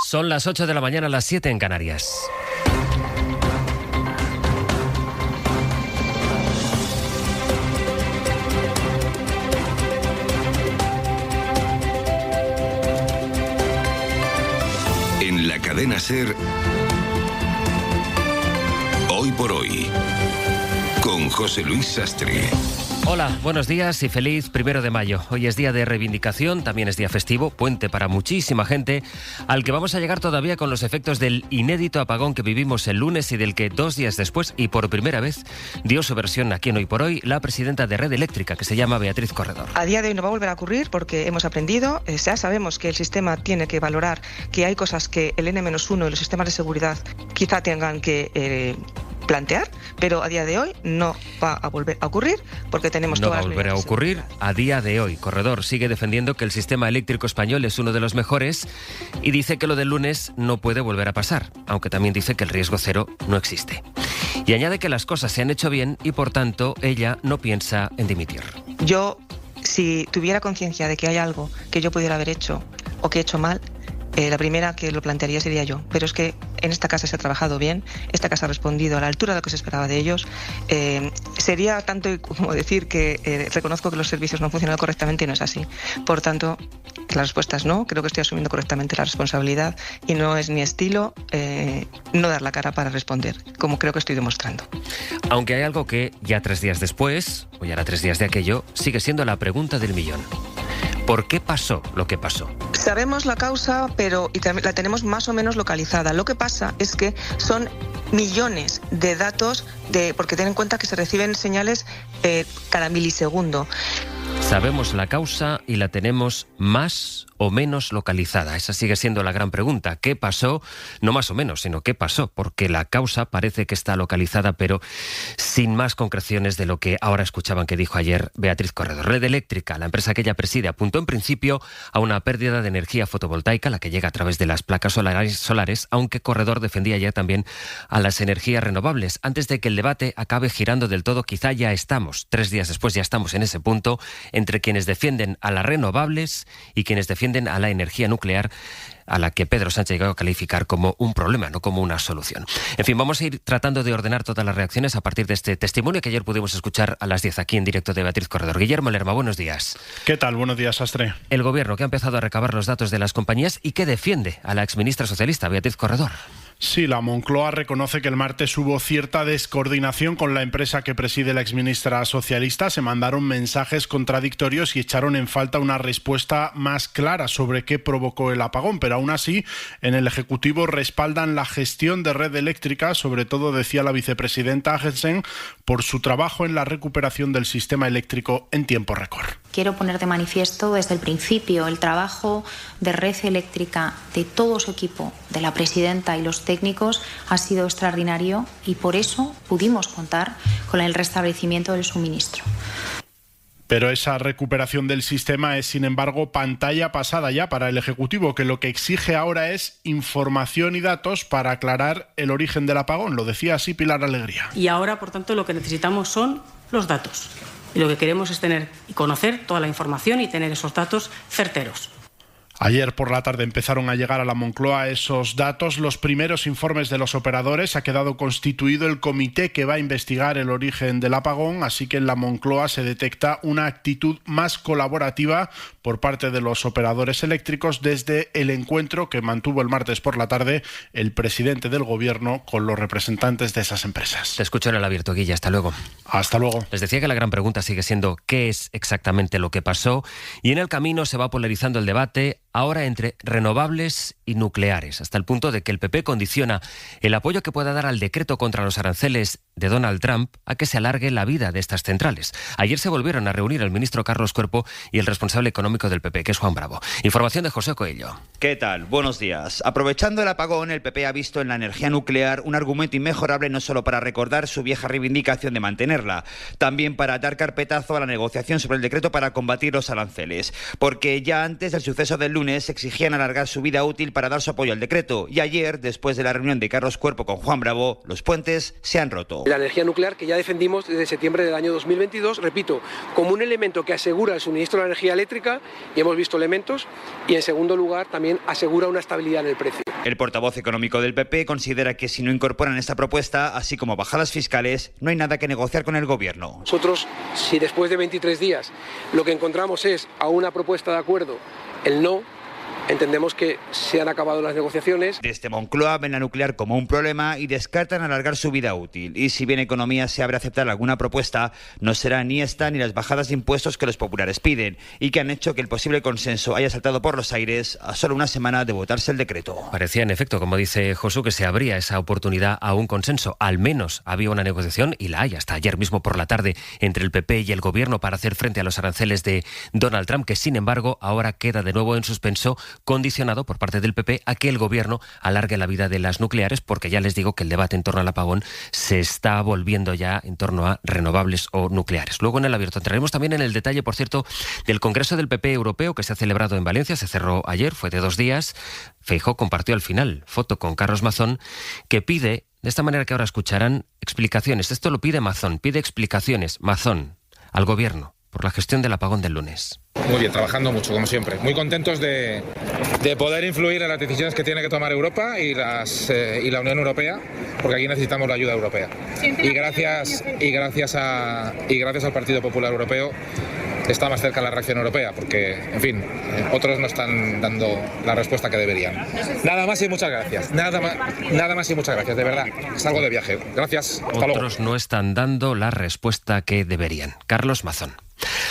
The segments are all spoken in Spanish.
Son las 8 de la mañana, las 7 en Canarias. En la cadena SER, Hoy por Hoy, con José Luis Sastre. Hola, buenos días y feliz 1 de mayo. Hoy es día de reivindicación, también es día festivo, puente para muchísima gente, al que vamos a llegar todavía con los efectos del inédito apagón que vivimos el lunes y del que 2 días después, y por primera vez, dio su versión aquí en Hoy por Hoy la presidenta de Red Eléctrica, que se llama Beatriz Corredor. A día de hoy no va a volver a ocurrir porque hemos aprendido, ya sabemos que el sistema tiene que valorar que hay cosas que el N-1 y los sistemas de seguridad quizá tengan que plantear, pero a día de hoy no va a volver a ocurrir porque tenemos todas las medidas. No va a volver a ocurrir a día de hoy. Corredor sigue defendiendo que el sistema eléctrico español es uno de los mejores y dice que lo del lunes no puede volver a pasar, aunque también dice que el riesgo cero no existe. Y añade que las cosas se han hecho bien y por tanto ella no piensa en dimitir. Yo, si tuviera conciencia de que hay algo que yo pudiera haber hecho o que he hecho mal, la primera que lo plantearía sería yo, pero es que en esta casa se ha trabajado bien, esta casa ha respondido a la altura de lo que se esperaba de ellos. Sería tanto como decir que reconozco que los servicios no han funcionado correctamente y no es así. Por tanto, la respuesta es no, creo que estoy asumiendo correctamente la responsabilidad y no es mi estilo no dar la cara para responder, como creo que estoy demostrando. Aunque hay algo que ya 3 días después, o ya era 3 días de aquello, sigue siendo la pregunta del millón. ¿Por qué pasó lo que pasó? Sabemos la causa, pero la tenemos más o menos localizada. Lo que pasa es que son millones de datos, porque ten en cuenta que se reciben señales cada milisegundo. Sabemos la causa y la tenemos más o menos localizada. Esa sigue siendo la gran pregunta. ¿Qué pasó? No más o menos, sino ¿qué pasó? Porque la causa parece que está localizada, pero sin más concreciones de lo que ahora escuchaban que dijo ayer Beatriz Corredor. Red Eléctrica, la empresa que ella preside, apuntó en principio a una pérdida de energía fotovoltaica, la que llega a través de las placas solares, aunque Corredor defendía ayer también a las energías renovables. Antes de que el debate acabe girando del todo, quizá ya estamos, 3 días después ya estamos en ese punto, entre quienes defienden a las renovables y quienes defienden a la energía nuclear, a la que Pedro Sánchez llegó a calificar como un problema, no como una solución. En fin, vamos a ir tratando de ordenar todas las reacciones a partir de este testimonio que ayer pudimos escuchar a las 10 aquí en directo de Beatriz Corredor. Guillermo Lerma, buenos días. ¿Qué tal? Buenos días, Sastre. El gobierno que ha empezado a recabar los datos de las compañías y que defiende a la exministra socialista Beatriz Corredor. Sí, la Moncloa reconoce que el martes hubo cierta descoordinación con la empresa que preside la exministra socialista. Se mandaron mensajes contradictorios y echaron en falta una respuesta más clara sobre qué provocó el apagón. Pero aún así, en el Ejecutivo respaldan la gestión de Red Eléctrica, sobre todo, decía la vicepresidenta Jensen, por su trabajo en la recuperación del sistema eléctrico en tiempo récord. Quiero poner de manifiesto desde el principio el trabajo de Red Eléctrica, de todo su equipo, de la presidenta y los técnicos, ha sido extraordinario y por eso pudimos contar con el restablecimiento del suministro. Pero esa recuperación del sistema es, sin embargo, pantalla pasada ya para el Ejecutivo, que lo que exige ahora es información y datos para aclarar el origen del apagón. Lo decía así Pilar Alegría. Y ahora, por tanto, lo que necesitamos son los datos. Y lo que queremos es tener y conocer toda la información y tener esos datos certeros. Ayer por la tarde empezaron a llegar a la Moncloa esos datos, los primeros informes de los operadores. Ha quedado constituido el comité que va a investigar el origen del apagón, así que en la Moncloa se detecta una actitud más colaborativa por parte de los operadores eléctricos desde el encuentro que mantuvo el martes por la tarde el presidente del Gobierno con los representantes de esas empresas. Te escucho en el abierto, Guilla. Hasta luego. Hasta luego. Les decía que la gran pregunta sigue siendo ¿qué es exactamente lo que pasó? Y en el camino se va polarizando el debate, ahora entre renovables y nucleares, hasta el punto de que el PP condiciona el apoyo que pueda dar al decreto contra los aranceles de Donald Trump a que se alargue la vida de estas centrales. Ayer se volvieron a reunir el ministro Carlos Cuerpo y el responsable económico del PP, que es Juan Bravo. Información de José Coello. ¿Qué tal? Buenos días. Aprovechando el apagón, el PP ha visto en la energía nuclear un argumento inmejorable no solo para recordar su vieja reivindicación de mantenerla, también para dar carpetazo a la negociación sobre el decreto para combatir los aranceles. Porque ya antes del suceso del lunes exigían alargar su vida útil para dar su apoyo al decreto. Y ayer, después de la reunión de Carlos Cuerpo con Juan Bravo, los puentes se han roto. La energía nuclear que ya defendimos desde septiembre del año 2022, repito, como un elemento que asegura el suministro de energía eléctrica, y hemos visto elementos, y en segundo lugar también asegura una estabilidad en el precio. El portavoz económico del PP considera que si no incorporan esta propuesta, así como bajadas fiscales, no hay nada que negociar con el gobierno. Nosotros, si después de 23 días lo que encontramos es a una propuesta de acuerdo el no, entendemos que se han acabado las negociaciones. Desde Moncloa ven la nuclear como un problema y descartan alargar su vida útil. Y si bien Economía se abre a aceptar alguna propuesta, no será ni esta ni las bajadas de impuestos que los populares piden y que han hecho que el posible consenso haya saltado por los aires a solo una semana de votarse el decreto. Parecía, en efecto, como dice Josu, que se abría esa oportunidad a un consenso. Al menos había una negociación, y la hay hasta ayer mismo por la tarde, entre el PP y el Gobierno para hacer frente a los aranceles de Donald Trump, que sin embargo ahora queda de nuevo en suspenso, condicionado por parte del PP a que el Gobierno alargue la vida de las nucleares, porque ya les digo que el debate en torno al apagón se está volviendo ya en torno a renovables o nucleares. Luego en el abierto entraremos también en el detalle, por cierto, del Congreso del PP Europeo que se ha celebrado en Valencia, se cerró ayer, fue de 2 días. Feijóo compartió al final foto con Carlos Mazón, que pide, de esta manera que ahora escucharán, explicaciones. Esto lo pide Mazón, pide explicaciones, Mazón, al Gobierno por la gestión del apagón del lunes. Muy bien, trabajando mucho, como siempre. Muy contentos de poder influir en las decisiones que tiene que tomar Europa y la Unión Europea, porque aquí necesitamos la ayuda europea. Y gracias al Partido Popular Europeo está más cerca la reacción europea, porque, en fin, otros no están dando la respuesta que deberían. Nada más y muchas gracias. Nada más y muchas gracias, de verdad. Salgo de viaje. Gracias. Hasta luego. Otros no están dando la respuesta que deberían. Carlos Mazón.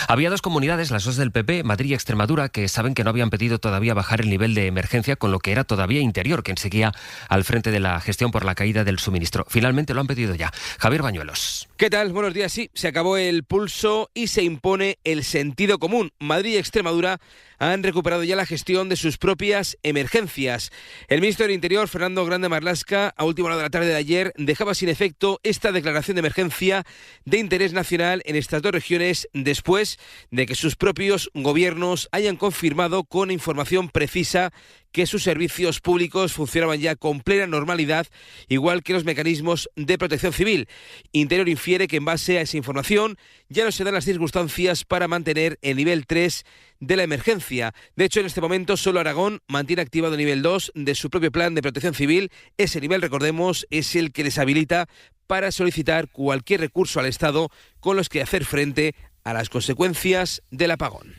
Había 2 comunidades, las 2 del PP, Madrid y Extremadura, que saben que no habían pedido todavía bajar el nivel de emergencia, con lo que era todavía Interior quien seguía al frente de la gestión por la caída del suministro. Finalmente lo han pedido ya. Javier Bañuelos. ¿Qué tal? Buenos días. Sí, se acabó el pulso y se impone el sentido común. Madrid y Extremadura han recuperado ya la gestión de sus propias emergencias. El ministro del Interior, Fernando Grande Marlaska, a última hora de la tarde de ayer, dejaba sin efecto esta declaración de emergencia de interés nacional en estas 2 regiones después de que sus propios gobiernos hayan confirmado con información precisa que sus servicios públicos funcionaban ya con plena normalidad, igual que los mecanismos de protección civil. Interior infiere que en base a esa información ya no se dan las circunstancias para mantener el nivel 3 de la emergencia. De hecho, en este momento solo Aragón mantiene activado el nivel 2 de su propio plan de protección civil. Ese nivel, recordemos, es el que les habilita para solicitar cualquier recurso al Estado con los que hacer frente a las consecuencias del apagón.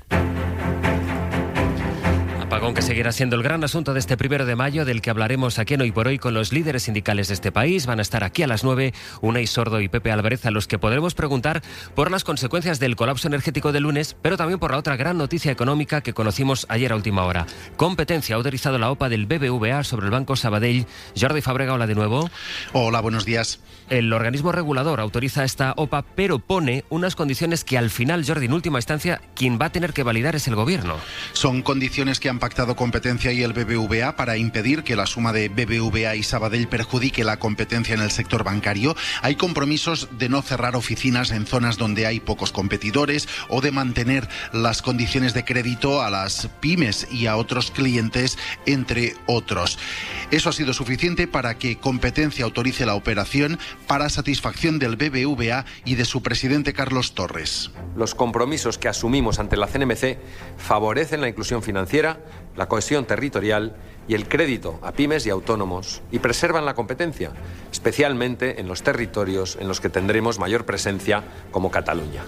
Apagón que seguirá siendo el gran asunto de este 1 de mayo, del que hablaremos aquí en Hoy por Hoy con los líderes sindicales de este país. Van a estar aquí a las 9, Unai Sordo y Pepe Álvarez, a los que podremos preguntar por las consecuencias del colapso energético del lunes, pero también por la otra gran noticia económica que conocimos ayer a última hora. Competencia ha autorizado la OPA del BBVA sobre el Banco Sabadell. Jordi Fábrega, hola de nuevo. Hola, buenos días. El organismo regulador autoriza esta OPA, pero pone unas condiciones que al final, Jordi, en última instancia, quien va a tener que validar es el Gobierno. Son condiciones que han pactado Competencia y el BBVA para impedir que la suma de BBVA y Sabadell perjudique la competencia en el sector bancario. Hay compromisos de no cerrar oficinas en zonas donde hay pocos competidores o de mantener las condiciones de crédito a las pymes y a otros clientes, entre otros. Eso ha sido suficiente para que Competencia autorice la operación para satisfacción del BBVA y de su presidente Carlos Torres. Los compromisos que asumimos ante la CNMC favorecen la inclusión financiera, la cohesión territorial y el crédito a pymes y autónomos y preservan la competencia, especialmente en los territorios en los que tendremos mayor presencia, como Cataluña.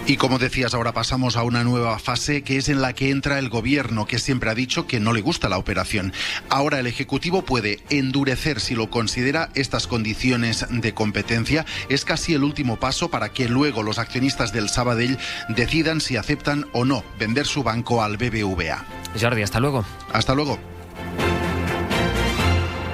Y como decías, ahora pasamos a una nueva fase que es en la que entra el Gobierno, que siempre ha dicho que no le gusta la operación. Ahora el Ejecutivo puede endurecer, si lo considera, estas condiciones de competencia. Es casi el último paso para que luego los accionistas del Sabadell decidan si aceptan o no vender su banco al BBVA. Jordi, hasta luego. Hasta luego.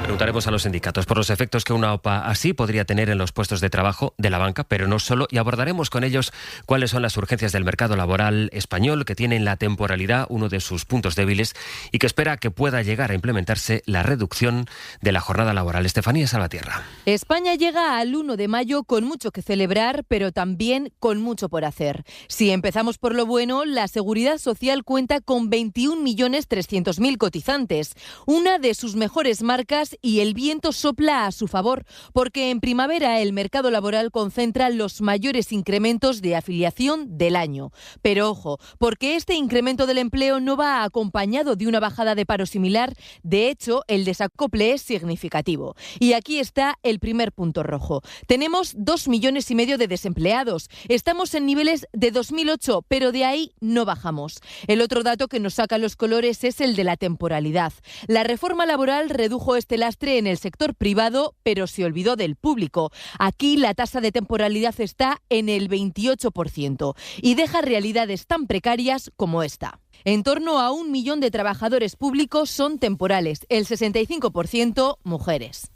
Preguntaremos a los sindicatos por los efectos que una OPA así podría tener en los puestos de trabajo de la banca, pero no solo, y abordaremos con ellos cuáles son las urgencias del mercado laboral español, que tiene en la temporalidad uno de sus puntos débiles y que espera que pueda llegar a implementarse la reducción de la jornada laboral. Estefanía Salvatierra. España llega al 1 de mayo con mucho que celebrar, pero también con mucho por hacer. Si empezamos por lo bueno, la Seguridad Social cuenta con 21.300.000 cotizantes, una de sus mejores marcas y el viento sopla a su favor, porque en primavera el mercado laboral concentra los mayores incrementos de afiliación del año. Pero ojo, porque este incremento del empleo no va acompañado de una bajada de paro similar. De hecho, el desacople es significativo. Y aquí está el primer punto rojo. Tenemos 2,5 millones de desempleados. Estamos en niveles de 2008, pero de ahí no bajamos. El otro dato que nos saca los colores es el de la temporalidad. La reforma laboral redujo este lastre en el sector privado, pero se olvidó del público. Aquí la tasa de temporalidad está en el 28% y deja realidades tan precarias como esta. En torno a 1 millón de trabajadores públicos son temporales, el 65% mujeres.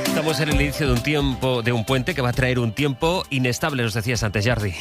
Estamos en el inicio de un puente que va a traer un tiempo inestable, nos decías antes, Jordi.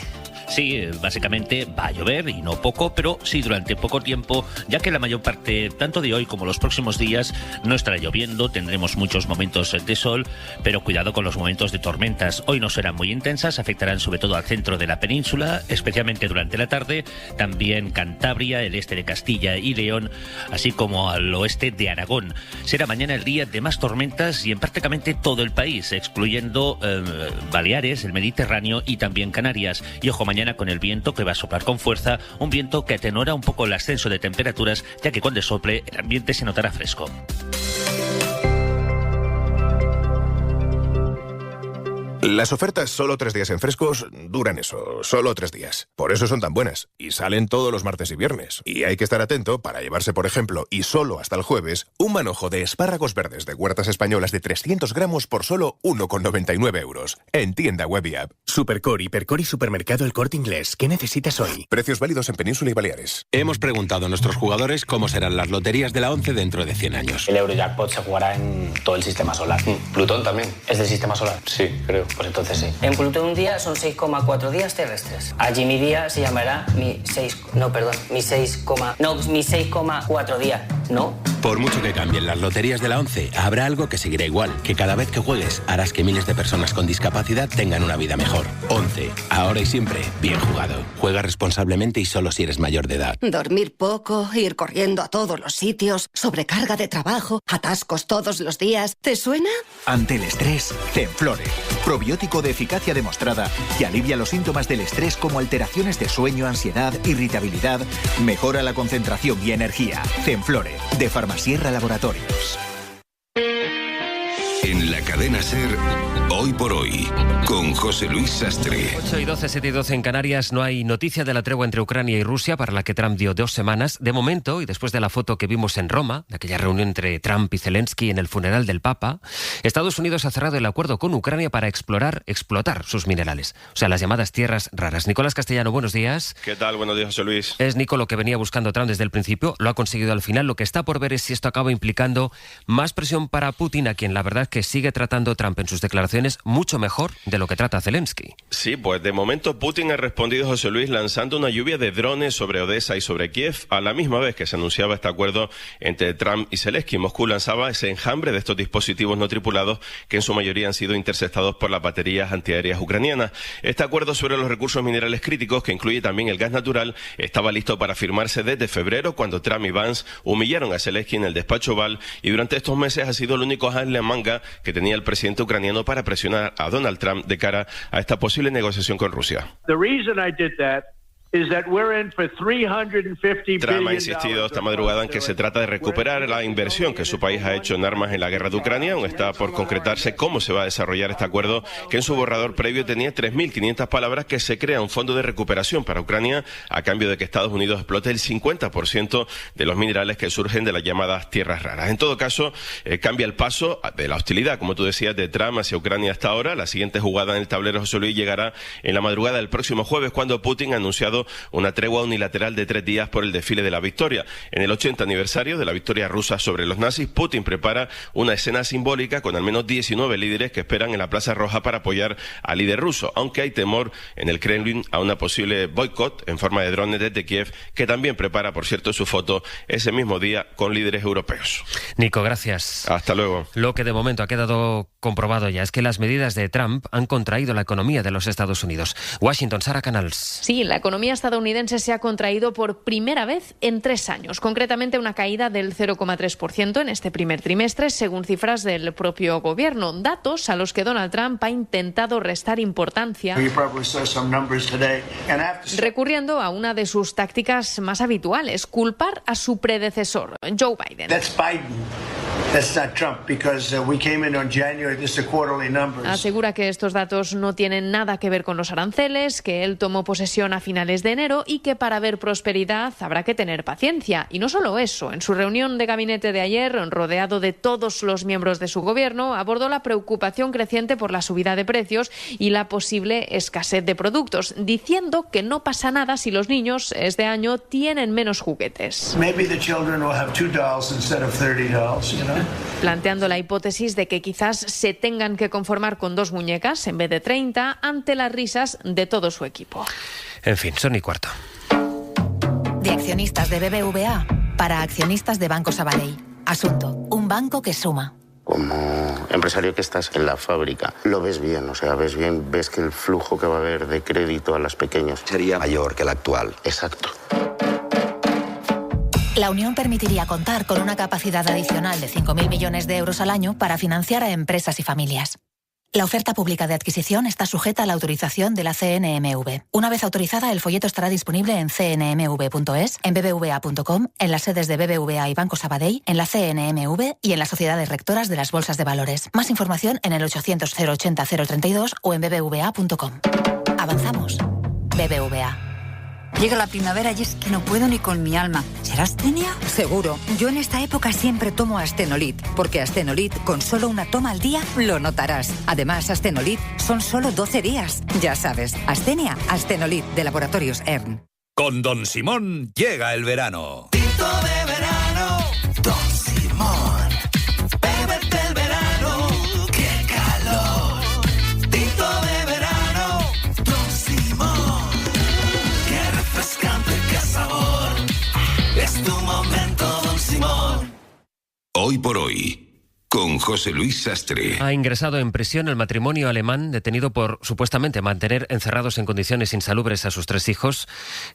Sí, básicamente va a llover y no poco, pero sí durante poco tiempo, ya que la mayor parte, tanto de hoy como los próximos días, no estará lloviendo, tendremos muchos momentos de sol, pero cuidado con los momentos de tormentas. Hoy no serán muy intensas, afectarán sobre todo al centro de la península, especialmente durante la tarde, también Cantabria, el este de Castilla y León, así como al oeste de Aragón. Será mañana el día de más tormentas y en prácticamente todo el país, excluyendo Baleares, el Mediterráneo y también Canarias. Y ojo, mañana con el viento que va a soplar con fuerza, un viento que atenora un poco el ascenso de temperaturas, ya que cuando sople el ambiente se notará fresco. Las ofertas solo 3 días en Frescos duran eso, solo 3 días. Por eso son tan buenas. Y salen todos los martes y viernes. Y hay que estar atento para llevarse, por ejemplo, y solo hasta el jueves, un manojo de espárragos verdes de Huertas Españolas de 300 gramos por solo 1,99 euros. En tienda web y app. Supercore, Hipercore y Supermercado El Corte Inglés. ¿Qué necesitas hoy? Precios válidos en Península y Baleares. Hemos preguntado a nuestros jugadores cómo serán las loterías de la 11 dentro de 100 años. El Eurojackpot se jugará en todo el sistema solar. Plutón también. ¿Es del sistema solar? Sí, creo. Pues entonces sí. En Plutón un día son 6,4 días terrestres. Allí mi día se llamará mi 6,4 días, ¿no? Por mucho que cambien las loterías de la 11, habrá algo que seguirá igual, que cada vez que juegues harás que miles de personas con discapacidad tengan una vida mejor. 11, ahora y siempre, bien jugado. Juega responsablemente y solo si eres mayor de edad. Dormir poco, ir corriendo a todos los sitios, sobrecarga de trabajo, atascos todos los días. ¿Te suena? Ante el estrés, Zenflore. Probiótico de eficacia demostrada que alivia los síntomas del estrés como alteraciones de sueño, ansiedad, irritabilidad, mejora la concentración y energía. Zenflore, de Farmasierra Laboratorios. En la cadena SER, Hoy por Hoy, con José Luis Sastre. 8:12, 7:12 en Canarias. No hay noticia de la tregua entre Ucrania y Rusia, para la que Trump dio 2 semanas. De momento, y después de la foto que vimos en Roma, de aquella reunión entre Trump y Zelensky en el funeral del Papa, Estados Unidos ha cerrado el acuerdo con Ucrania para explotar sus minerales, o sea, las llamadas tierras raras. Nicolás Castellano, buenos días. ¿Qué tal? Buenos días, José Luis. Es, Nico, lo que venía buscando Trump desde el principio, lo ha conseguido al final. Lo que está por ver es si esto acaba implicando más presión para Putin, a quien la verdad que sigue tratando Trump en sus declaraciones mucho mejor de lo que trata Zelensky. Sí, pues de momento Putin ha respondido, José Luis, lanzando una lluvia de drones sobre Odessa y sobre Kiev, a la misma vez que se anunciaba este acuerdo entre Trump y Zelensky. Moscú lanzaba ese enjambre de estos dispositivos no tripulados que en su mayoría han sido interceptados por las baterías antiaéreas ucranianas. Este acuerdo sobre los recursos minerales críticos, que incluye también el gas natural, estaba listo para firmarse desde febrero, cuando Trump y Vance humillaron a Zelensky en el despacho Oval, y durante estos meses ha sido el único as en la manga que tenía el presidente ucraniano para presionar a Donald Trump de cara a esta posible negociación con Rusia. Trump ha insistido esta madrugada en que se trata de recuperar la inversión que su país ha hecho en armas en la guerra de Ucrania. Aún está por concretarse cómo se va a desarrollar este acuerdo, que en su borrador previo tenía 3.500 palabras, que se crea un fondo de recuperación para Ucrania a cambio de que Estados Unidos explote el 50% de los minerales que surgen de las llamadas tierras raras. En todo caso, cambia el paso de la hostilidad, como tú decías, de Trump hacia Ucrania hasta ahora. La siguiente jugada en el tablero, José Luis, llegará en la madrugada del próximo jueves, cuando Putin ha anunciado una tregua unilateral de 3 días por el desfile de la victoria. En el 80 aniversario de la victoria rusa sobre los nazis, Putin prepara una escena simbólica con al menos 19 líderes que esperan en la Plaza Roja para apoyar al líder ruso, aunque hay temor en el Kremlin a una posible boicot en forma de drones desde Kiev, que también prepara, por cierto, su foto ese mismo día con líderes europeos. Nico, gracias. Hasta luego. Lo que de momento ha quedado comprobado ya es que las medidas de Trump han contraído la economía de los Estados Unidos. Washington, Sara Canals. Sí, la economía economía estadounidense se ha contraído por primera vez en 3 años, concretamente una caída del 0,3% en este primer trimestre, según cifras del propio gobierno, datos a los que Donald Trump ha intentado restar importancia, recurriendo a una de sus tácticas más habituales, culpar a su predecesor, Joe Biden. Asegura que estos datos no tienen nada que ver con los aranceles, que él tomó posesión a finales de enero y que para ver prosperidad habrá que tener paciencia. Y no solo eso, en su reunión de gabinete de ayer, rodeado de todos los miembros de su gobierno, abordó la preocupación creciente por la subida de precios y la posible escasez de productos, diciendo que no pasa nada si los niños este año tienen menos juguetes. Planteando la hipótesis de que quizás se tengan que conformar con 2 muñecas en vez de 30 ante las risas de todo su equipo. En fin, son y cuarto. De accionistas de BBVA para accionistas de Banco Sabadell. Asunto: un banco que suma. Como empresario que estás en la fábrica, lo ves bien, o sea, ves que el flujo que va a haber de crédito a las pequeñas sería mayor que el actual. Exacto. La unión permitiría contar con una capacidad adicional de 5.000 millones de euros al año para financiar a empresas y familias. La oferta pública de adquisición está sujeta a la autorización de la CNMV. Una vez autorizada, el folleto estará disponible en cnmv.es, en bbva.com, en las sedes de BBVA y Banco Sabadell, en la CNMV y en las sociedades rectoras de las bolsas de valores. Más información en el 800 080 032 o en bbva.com. Avanzamos. BBVA. Llega la primavera y es que no puedo ni con mi alma. ¿Será astenia? Seguro. Yo en esta época siempre tomo Astenolit, porque Astenolit con solo una toma al día lo notarás. Además, Astenolit son solo 12 días. Ya sabes, Astenia, Astenolit de Laboratorios ERN. Con Don Simón llega el verano. Tinto de verano, Don Simón. Bébete el verano, qué calor. Tinto de verano, Don Simón. Qué refrescante, qué sabor. Es tu momento, Don Simón. Hoy por hoy, con José Luis Sastre. Ha ingresado en prisión el matrimonio alemán detenido por supuestamente mantener encerrados en condiciones insalubres a sus 3 hijos,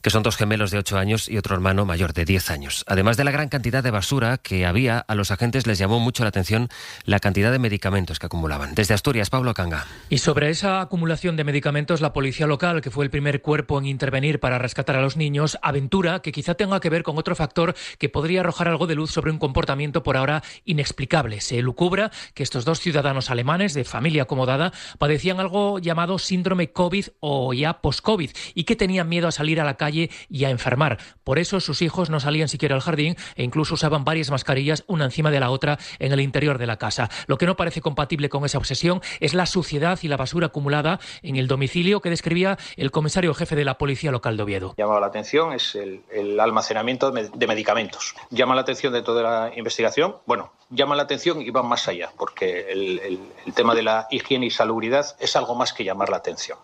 que son 2 gemelos de 8 años y otro hermano mayor de 10 años. Además de la gran cantidad de basura que había, a los agentes les llamó mucho la atención la cantidad de medicamentos que acumulaban. Desde Asturias, Pablo Canga. Y sobre esa acumulación de medicamentos, la policía local, que fue el primer cuerpo en intervenir para rescatar a los niños, aventura que quizá tenga que ver con otro factor que podría arrojar algo de luz sobre un comportamiento por ahora inexplicable. Se lucubra que estos 2 ciudadanos alemanes de familia acomodada padecían algo llamado síndrome COVID o ya post-COVID y que tenían miedo a salir a la calle y a enfermar. Por eso sus hijos no salían siquiera al jardín e incluso usaban varias mascarillas una encima de la otra en el interior de la casa. Lo que no parece compatible con esa obsesión es la suciedad y la basura acumulada en el domicilio que describía el comisario jefe de la policía local de Oviedo. Llama la atención es el almacenamiento de medicamentos. Llama la atención de toda la investigación. Bueno, llama la atención y va más allá, porque el tema de la higiene y salubridad es algo más que llamar la atención.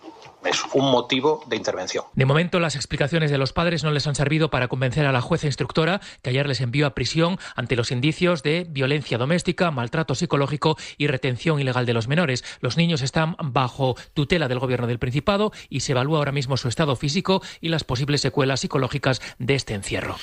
Es un motivo de intervención. De momento, las explicaciones de los padres no les han servido para convencer a la jueza instructora, que ayer les envió a prisión ante los indicios de violencia doméstica, maltrato psicológico y retención ilegal de los menores. Los niños están bajo tutela del Gobierno del Principado y se evalúa ahora mismo su estado físico y las posibles secuelas psicológicas de este encierro.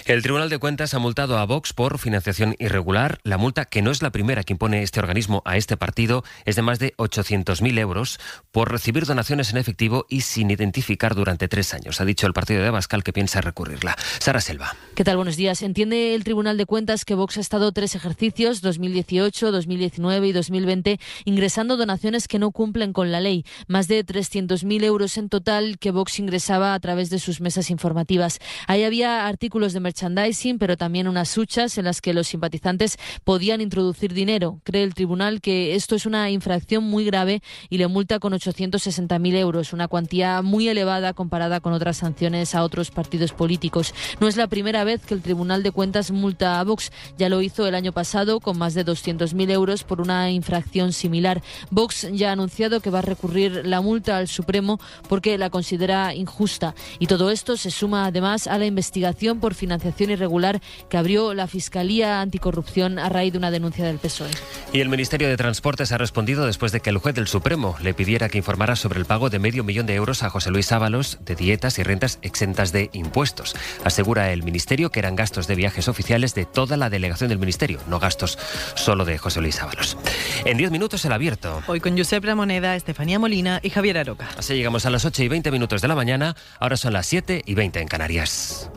El Tribunal de Cuentas ha multado a Vox por financiación irregular. La multa, que no es la primera que impone este organismo a este partido, es de más de 800.000 euros por recibir donaciones en efectivo y sin identificar durante 3 años. Ha dicho el partido de Abascal que piensa recurrirla. Sara Selva. ¿Qué tal? Buenos días. Entiende el Tribunal de Cuentas que Vox ha estado 3 ejercicios, 2018, 2019 y 2020, ingresando donaciones que no cumplen con la ley. Más de 300.000 euros en total que Vox ingresaba a través de sus mesas informativas. Ahí había artículos de merchandising, pero también unas huchas en las que los simpatizantes podían introducir dinero. Cree el tribunal que esto es una infracción muy grave y le multa con 860.000 euros, una cuantía muy elevada comparada con otras sanciones a otros partidos políticos. No es la primera vez que el Tribunal de Cuentas multa a Vox. Ya lo hizo el año pasado con más de 200.000 euros por una infracción similar. Vox ya ha anunciado que va a recurrir la multa al Supremo porque la considera injusta. Y todo esto se suma además a la investigación por financiación irregular que abrió la Fiscalía Anticorrupción a raíz de una denuncia del PSOE. Y el Ministerio de Transportes ha respondido después de que el juez del Supremo le pidiera que informara sobre el pago de de €500.000 a José Luis Ábalos de dietas y rentas exentas de impuestos. Asegura el Ministerio que eran gastos de viajes oficiales de toda la delegación del Ministerio, no gastos solo de José Luis Ábalos. En 10 minutos el abierto. Hoy con Josep Ramoneda, Estefanía Molina y Javier Aroca. Así llegamos a las 8:20 de la mañana, ahora son las 7:20 en Canarias.